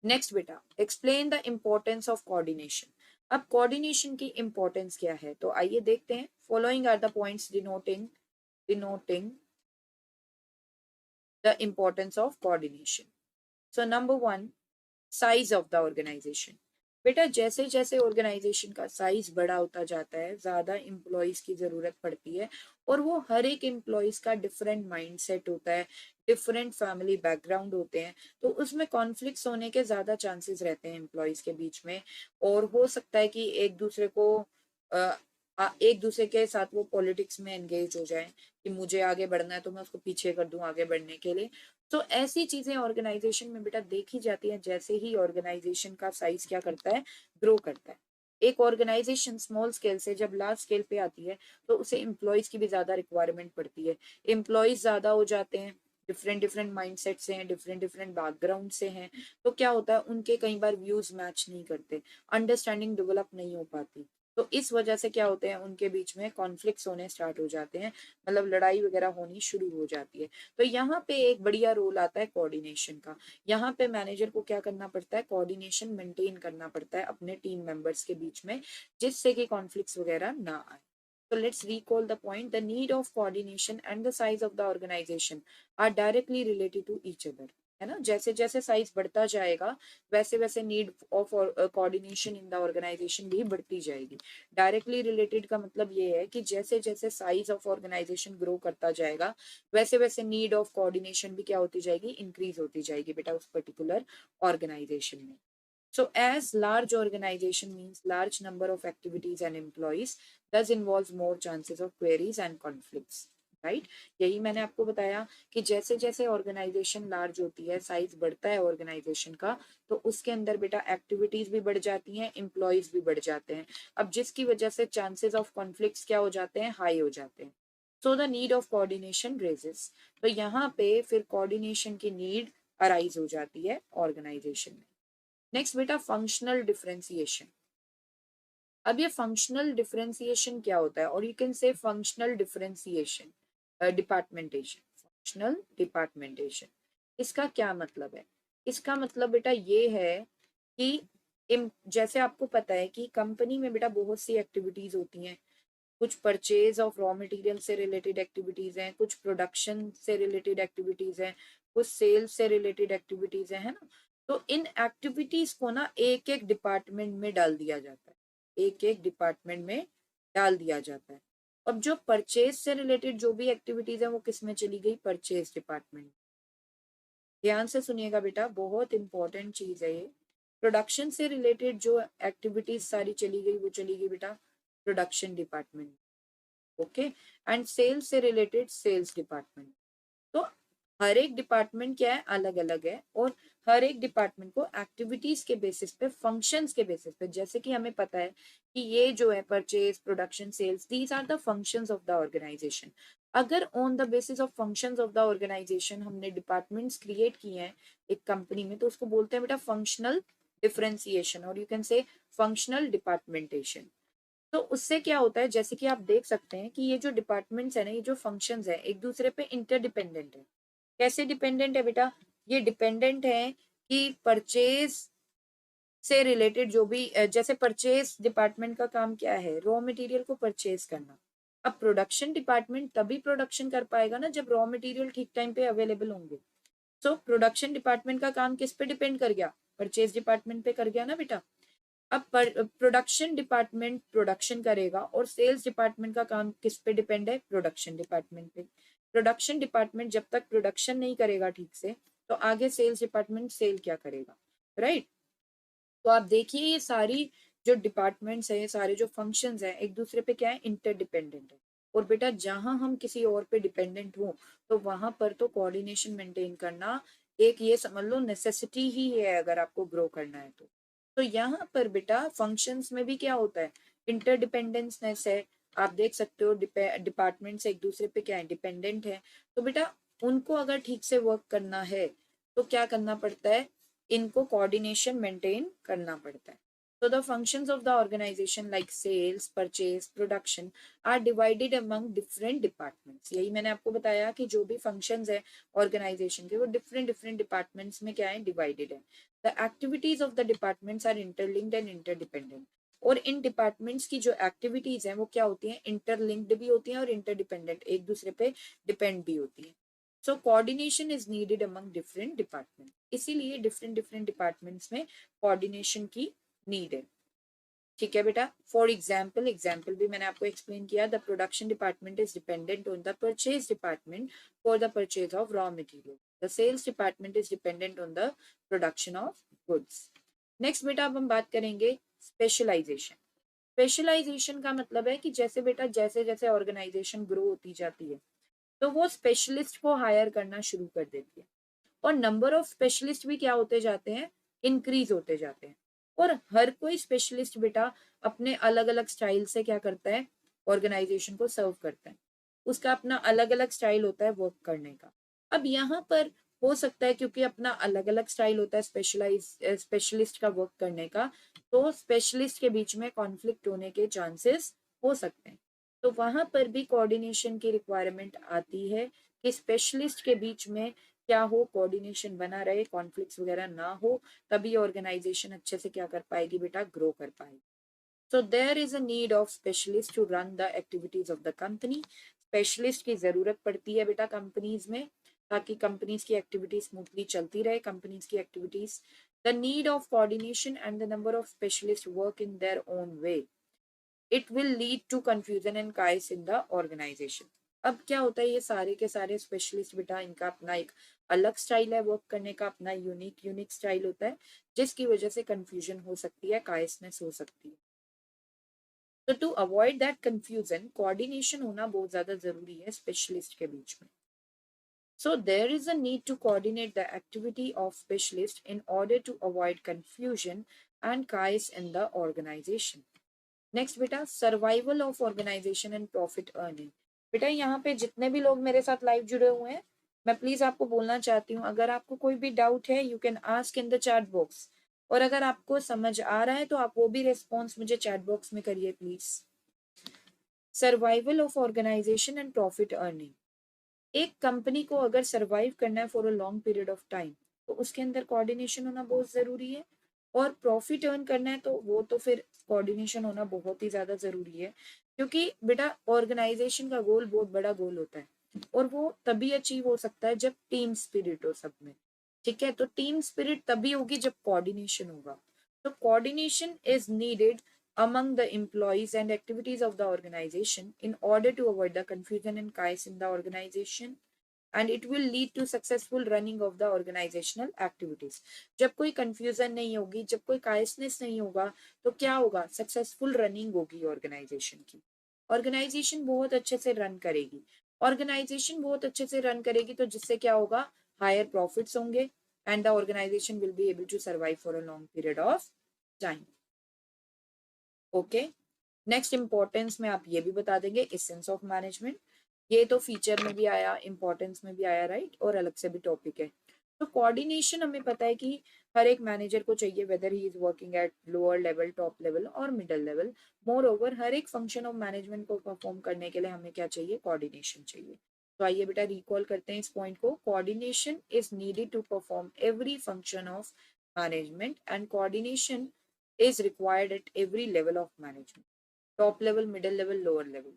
Next बेटा, explain the importance of coordination. अब coordination की इम्पोर्टेंस क्या है, तो आइए देखते हैं। Following are the points denoting the importance of coordination. So number one, size of the organization. बेटा जैसे जैसे ऑर्गेनाइजेशन का साइज बड़ा होता जाता है, ज्यादा एम्प्लॉयज की जरूरत पड़ती है, और वो हर एक एम्प्लॉयज का डिफरेंट माइंडसेट होता है, डिफरेंट फैमिली बैकग्राउंड होते हैं, तो उसमें कॉन्फ्लिक्ट्स होने के ज्यादा चांसेस रहते हैं एम्प्लॉयज के बीच में। और हो सकता है कि एक दूसरे को एक दूसरे के साथ वो पॉलिटिक्स में एंगेज हो जाए कि मुझे आगे बढ़ना है तो मैं उसको पीछे कर दूं आगे बढ़ने के लिए। तो ऐसी चीजें ऑर्गेनाइजेशन में बेटा देखी जाती है जैसे ही ऑर्गेनाइजेशन का साइज क्या करता है, ग्रो करता है। एक ऑर्गेनाइजेशन स्मॉल स्केल से जब लार्ज स्केल पे आती है तो उसे एम्प्लॉयज की भी ज्यादा रिक्वायरमेंट पड़ती है। एम्प्लॉयज ज्यादा हो जाते हैं, डिफरेंट डिफरेंट माइंडसेट से हैं, डिफरेंट डिफरेंट बैकग्राउंड से हैं, तो क्या होता है उनके कई बार व्यूज मैच नहीं करते, अंडरस्टैंडिंग डेवलप नहीं हो पाती। तो इस वजह से क्या होते हैं, उनके बीच में कॉन्फ्लिक्ट्स होने स्टार्ट हो जाते हैं, मतलब लड़ाई वगैरह होनी शुरू हो जाती है। तो यहाँ पे एक बढ़िया रोल आता है कोऑर्डिनेशन का। यहाँ पे मैनेजर को क्या करना पड़ता है, कोऑर्डिनेशन मेंटेन करना पड़ता है अपने टीम मेंबर्स के बीच में, जिससे कि कॉन्फ्लिक्ट्स वगैरह ना आए। So let's recall the point. The need of coordination and the size of the organization are directly related to each other. है ना, जैसे जैसे साइज बढ़ता जाएगा वैसे वैसे need of coordination in the organization भी बढ़ती जाएगी। डायरेक्टली रिलेटेड का मतलब ये है कि जैसे जैसे साइज ऑफ ऑर्गेनाइजेशन ग्रो करता जाएगा वैसे वैसे नीड ऑफ कोऑर्डिनेशन भी क्या होती जाएगी, इंक्रीज होती जाएगी बेटा उस पर्टिकुलर ऑर्गेनाइजेशन में। So as large organization means large number of activities and employees, thus involves more chances of queries and conflicts. Right, यही मैंने आपको बताया कि जैसे जैसे ऑर्गेनाइजेशन लार्ज होती है, साइज बढ़ता है ऑर्गेनाइजेशन का, तो उसके अंदर बेटा एक्टिविटीज भी बढ़ जाती हैं, एम्प्लॉयज भी बढ़ जाते हैं। अब जिसकी वजह से चांसेस ऑफ कॉन्फ्लिक्ट्स क्या हो जाते हैं, हाई हो जाते हैं। So the need of coordination raises, तो यहाँ पे फिर कोऑर्डिनेशन की नीड अराइज हो जाती है ऑर्गेनाइजेशन में। नेक्स्ट बेटा, फंक्शनल डिफरेंशिएशन। अब ये फंक्शनल डिफरेंशिएशन क्या होता है, और you can say functional differentiation departmentation. Functional departmentation, इसका क्या मतलब है? इसका मतलब बेटा ये है कि जैसे आपको पता है कि कंपनी में बेटा बहुत सी एक्टिविटीज होती हैं। कुछ परचेज ऑफ रॉ मटेरियल से रिलेटेड एक्टिविटीज हैं, कुछ प्रोडक्शन से रिलेटेड एक्टिविटीज हैं, कुछ सेल्स से रिलेटेड एक्टिविटीज हैं, है ना। तो इन एक्टिविटीज को ना एक एक डिपार्टमेंट में डाल दिया जाता है, एक एक डिपार्टमेंट में डाल दिया जाता है। अब जो परचेज से रिलेटेड जो भी एक्टिविटीज है वो किस में चली गई, परचेज डिपार्टमेंट। ध्यान से सुनिएगा बेटा, बहुत इंपॉर्टेंट चीज है ये। प्रोडक्शन से रिलेटेड जो एक्टिविटीज सारी चली गई वो चली गई बेटा production department. Okay, and sales से रिलेटेड सेल्स डिपार्टमेंट। तो हर एक डिपार्टमेंट क्या है, अलग अलग है, और हर एक डिपार्टमेंट को एक्टिविटीज के बेसिस पे, फंक्शंस के बेसिस पे, जैसे कि हमें पता है कि ये जो है purchase production sales, these are the functions of the organisation. अगर on the basis of functions of the organisation हमने डिपार्टमेंट्स क्रिएट किए हैं एक कंपनी में, तो उसको बोलते हैं बेटा फंक्शनल डिफरेंशिएशन, और यू कैन से फंक्शनल डिपार्टमेंटेशन। तो उससे क्या होता है, जैसे कि आप देख सकते हैं कि ये जो डिपार्टमेंट्स है ना, ये जो फंक्शंस है एक दूसरे पे इंटरडिपेंडेंट है। कैसे डिपेंडेंट है बेटा, ये डिपेंडेंट है कि परचेज से रिलेटेड जो भी जैसे परचेज डिपार्टमेंट का काम क्या है, रॉ मटेरियल को परचेज करना। अब प्रोडक्शन डिपार्टमेंट तभी प्रोडक्शन कर पाएगा ना जब रॉ मटेरियल ठीक टाइम पे अवेलेबल होंगे। सो प्रोडक्शन डिपार्टमेंट का काम किस पे डिपेंड कर गया, परचेज डिपार्टमेंट पे कर गया ना बेटा। अब प्रोडक्शन डिपार्टमेंट प्रोडक्शन करेगा और सेल्स डिपार्टमेंट का काम किस पे डिपेंड है, प्रोडक्शन डिपार्टमेंट पे। प्रोडक्शन डिपार्टमेंट जब तक प्रोडक्शन नहीं करेगा ठीक से, तो आगे सेल्स डिपार्टमेंट सेल क्या करेगा, राइट। तो आप देखिए ये सारी जो डिपार्टमेंट्स है, ये सारे जो फंक्शंस हैं एक दूसरे पे क्या है, इंटरडिपेंडेंट है। और बेटा जहां हम किसी और पे डिपेंडेंट हो तो वहां पर तो कोऑर्डिनेशन मेंटेन करना एक, ये समझ लो, नेसेसिटी ही है अगर आपको ग्रो करना है तो। तो यहाँ पर बेटा फंक्शंस में भी क्या होता है, इंटरडिपेंडेंसनेस है। आप देख सकते हो डिपार्टमेंट्स एक दूसरे पे क्या है, डिपेंडेंट है। तो बेटा उनको अगर ठीक से वर्क करना है तो क्या करना पड़ता है, इनको कोऑर्डिनेशन मेंटेन करना पड़ता है। So the functions of the organization like sales, purchase, production are divided among different departments. यही मैंने आपको बताया कि जो भी functions है organization के वो different different departments में क्या है, divided है। The activities of the departments are interlinked and interdependent. और इन डिपार्टमेंट्स की जो एक्टिविटीज हैं वो क्या होती हैं, इंटरलिंक्ड भी होती हैं और इंटरडिपेंडेंट, एक दूसरे पे डिपेंड भी होती हैं। So coordination is needed among different department, इसीलिए डिफरेंट डिफरेंट डिपार्टमेंट्स में कोऑर्डिनेशन की नीड है। ठीक है बेटा, फॉर एग्जाम्पल भी मैंने आपको एक्सप्लेन किया, the production department is dependent on the purchase department for the purchase of raw material, the sales department is dependent on the production of goods. Next बेटा अब हम बात करेंगे स्पेशलाइजेशन। स्पेशलाइजेशन का मतलब है कि जैसे बेटा जैसे जैसे ऑर्गेनाइजेशन ग्रो होती जाती है तो वो स्पेशलिस्ट को हायर करना शुरू कर देती है, और नंबर ऑफ स्पेशलिस्ट भी क्या होते जाते हैं, इंक्रीज होते जाते हैं। और हर कोई स्पेशलिस्ट बेटा अपने अलग अलग स्टाइल से क्या करता है, ऑर्गेनाइजेशन को सर्व करता है, उसका अपना अलग अलग स्टाइल होता है वर्क करने का। अब यहाँ पर हो सकता है क्योंकि अपना अलग अलग स्टाइल होता है स्पेशलिस्ट का वर्क करने का, तो स्पेशलिस्ट के बीच में कॉन्फ्लिक्ट होने के चांसेस हो सकते हैं। तो वहां पर भी कोऑर्डिनेशन की रिक्वायरमेंट आती है कि स्पेशलिस्ट के बीच में क्या हो, कोऑर्डिनेशन बना रहे, कॉन्फ्लिक्ट्स वगैरह ना हो, तभी ऑर्गेनाइजेशन अच्छे से क्या कर पाएगी बेटा, ग्रो कर पाएगी। So there is a need of specialist to run the activities of the company. Specialist की जरूरत पड़ती है बेटा कंपनीज में, ताकि कंपनीज की एक्टिविटीज स्मूथली चलती रहे, कंपनीज की activities. The need of coordination and the number of specialist work in their own way, it will lead to confusion and chaos in the organisation. अब क्या होता है, ये सारे के सारे स्पेशलिस्ट बेटा इनका अपना एक अलग स्टाइल है वर्क करने का, अपना यूनिक यूनिक स्टाइल होता है, जिसकी वजह से कंफ्यूजन हो सकती है, काइसनेस हो सकती है। तो to avoid that confusion, coordination होना बहुत ज्यादा जरूरी है स्पेशलिस्ट के बीच में। So there is a need to coordinate the activity of specialists in order to avoid confusion and chaos in the organization. Next बेटा, survival of organisation and profit earning. बेटा यहाँ पे जितने भी लोग मेरे साथ लाइव जुड़े हुए हैं, मैं प्लीज आपको बोलना चाहती हूँ, अगर आपको कोई भी डाउट है you can ask in the chat box, और अगर आपको समझ आ रहा है तो आप वो भी रिस्पॉन्स मुझे चैट बॉक्स में करिए please. Survival of organisation and profit earning, एक कंपनी को अगर सर्वाइव करना है for a long period of time तो उसके अंदर कोऑर्डिनेशन होना बहुत जरूरी है, और प्रॉफिट अर्न करना है तो वो तो फिर कोऑर्डिनेशन होना बहुत ही ज्यादा जरूरी है, क्योंकि बेटा ऑर्गेनाइजेशन का गोल बहुत बड़ा गोल होता है, और वो तभी अचीव हो सकता है जब टीम स्पिरिट हो सब में। ठीक है, तो टीम स्पिरिट तभी होगी जब कोऑर्डिनेशन होगा। तो coordination is needed among the employees and activities of the organization in order to avoid the confusion and chaos in the organization, and it will lead to successful running of the organizational activities। जब कोई confusion नहीं होगी, जब कोई chaosness नहीं होगा, तो क्या होगा, सक्सेसफुल रनिंग होगी ऑर्गेनाइजेशन की, ऑर्गेनाइजेशन बहुत अच्छे से रन करेगी। ऑर्गेनाइजेशन बहुत अच्छे से रन करेगी तो जिससे क्या होगा, हायर प्रॉफिट्स होंगे and the organization will be able to survive for a long period of time. Okay, next importance में आप ये भी बता देंगे, एसेंस ऑफ मैनेजमेंट, ये तो फीचर में भी आया, इंपॉर्टेंस में भी आया, राइट, और अलग से भी टॉपिक है। तो कोऑर्डिनेशन हमें पता है कि हर एक मैनेजर को चाहिए, whether he is working at lower level, top level और मिडिल लेवल। मोर ओवर हर एक फंक्शन ऑफ मैनेजमेंट को परफॉर्म करने के लिए हमें क्या चाहिए, कोऑर्डिनेशन चाहिए। तो आइए बेटा रिकॉल करते हैं इस पॉइंट को, coordination is needed to perform every function of management and coordination is required at every level of management, top level, middle level, lower level.